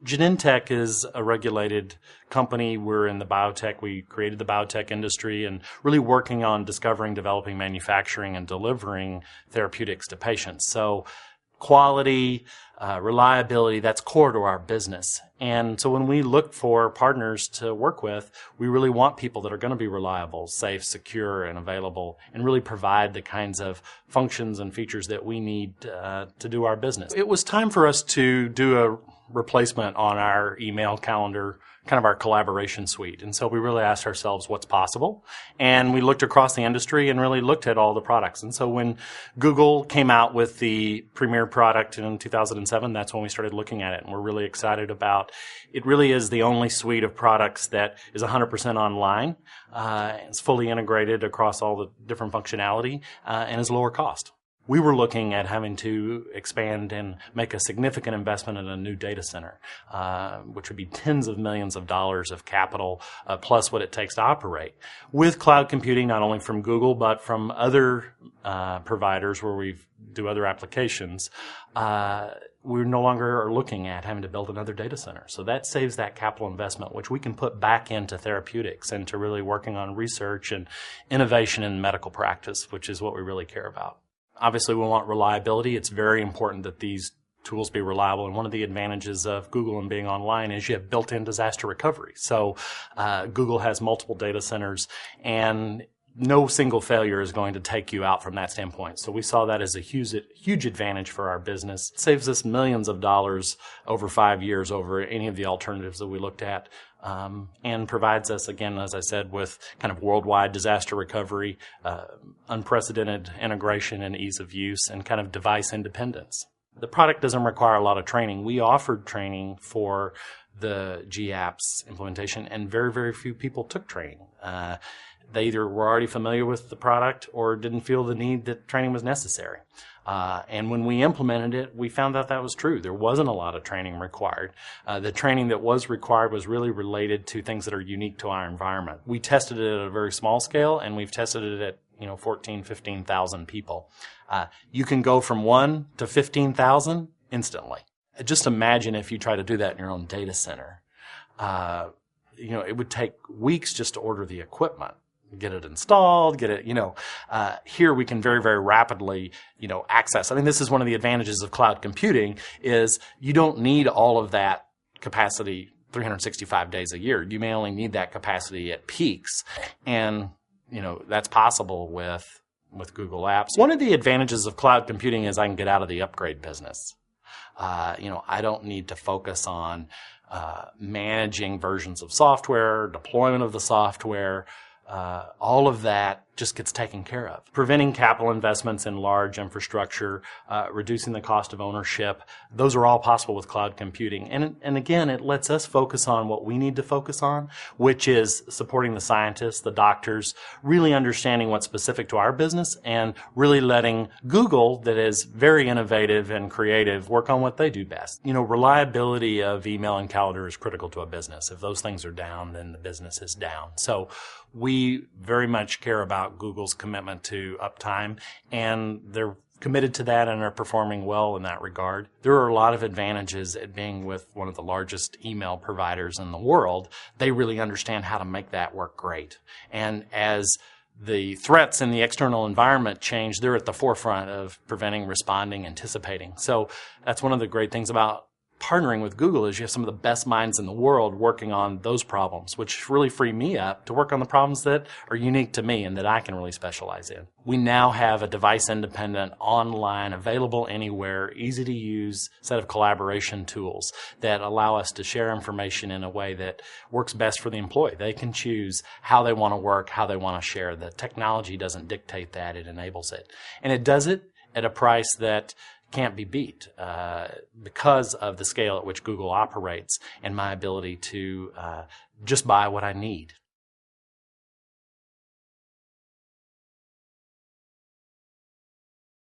Genentech is a regulated company. We're in the biotech. We created the biotech industry and really working on discovering, developing, manufacturing, and delivering therapeutics to patients. So quality, reliability, that's core to our business. And so when we look for partners to work with, we really want people that are going to be reliable, safe, secure, and available, and really provide the kinds of functions and features that we need to do our business. It was time for us to do a replacement on our email calendar, kind of our collaboration suite. And so we really asked ourselves what's possible. And we looked across the industry and really looked at all the products. And so when Google came out with the premier product in 2007, that's when we started looking at it. And we're really excited about it. Really is the only suite of products that is 100% online. It's fully integrated across all the different functionality and is lower cost. We were looking at having to expand and make a significant investment in a new data center, which would be tens of millions of dollars of capital, plus what it takes to operate. With cloud computing, not only from Google, but from other providers where we do other applications, we no longer are looking at having to build another data center. So that saves that capital investment, which we can put back into therapeutics and to really working on research and innovation in medical practice, which is what we really care about. Obviously, we want reliability. It's very important that these tools be reliable. And one of the advantages of Google and being online is you have built-in disaster recovery. So Google has multiple data centers, and no single failure is going to take you out from that standpoint. So we saw that as a huge advantage for our business. It saves us millions of dollars over 5 years over any of the alternatives that we looked at, and provides us, again, as I said, with kind of worldwide disaster recovery, unprecedented integration and ease of use, and kind of device independence. The product doesn't require a lot of training. We offered training for the GApps implementation, and very, very few people took training. They either were already familiar with the product or didn't feel the need that training was necessary. And when we implemented it, we found out that was true. There wasn't a lot of training required. The training that was required was really related to things that are unique to our environment. We tested it at a very small scale, and we've tested it at 14, 15,000 people. You can go from 1 to 15,000 instantly. Just imagine if you try to do that in your own data center. It would take weeks just to order the equipment, get it installed, here we can very, very rapidly, access. I mean, this is one of the advantages of cloud computing is you don't need all of that capacity 365 days a year. You may only need that capacity at peaks. And, that's possible with Google Apps. One of the advantages of cloud computing is I can get out of the upgrade business. I don't need to focus on managing versions of software, deployment of the software. All of that just gets taken care of. Preventing capital investments in large infrastructure, reducing the cost of ownership, those are all possible with cloud computing. And again, it lets us focus on what we need to focus on, which is supporting the scientists, the doctors, really understanding what's specific to our business, and really letting Google, that is very innovative and creative, work on what they do best. Reliability of email and calendar is critical to a business. If those things are down, then the business is down. So we very much care about Google's commitment to uptime, and they're committed to that and are performing well in that regard. There are a lot of advantages at being with one of the largest email providers in the world. They really understand how to make that work great. And as the threats in the external environment change, they're at the forefront of preventing, responding, anticipating. So that's one of the great things about partnering with Google is you have some of the best minds in the world working on those problems, which really free me up to work on the problems that are unique to me and that I can really specialize in. We now have a device-independent, online, available anywhere, easy-to-use set of collaboration tools that allow us to share information in a way that works best for the employee. They can choose how they want to work, how they want to share. The technology doesn't dictate that, it enables it. And it does it at a price that can't be beat because of the scale at which Google operates and my ability to just buy what I need.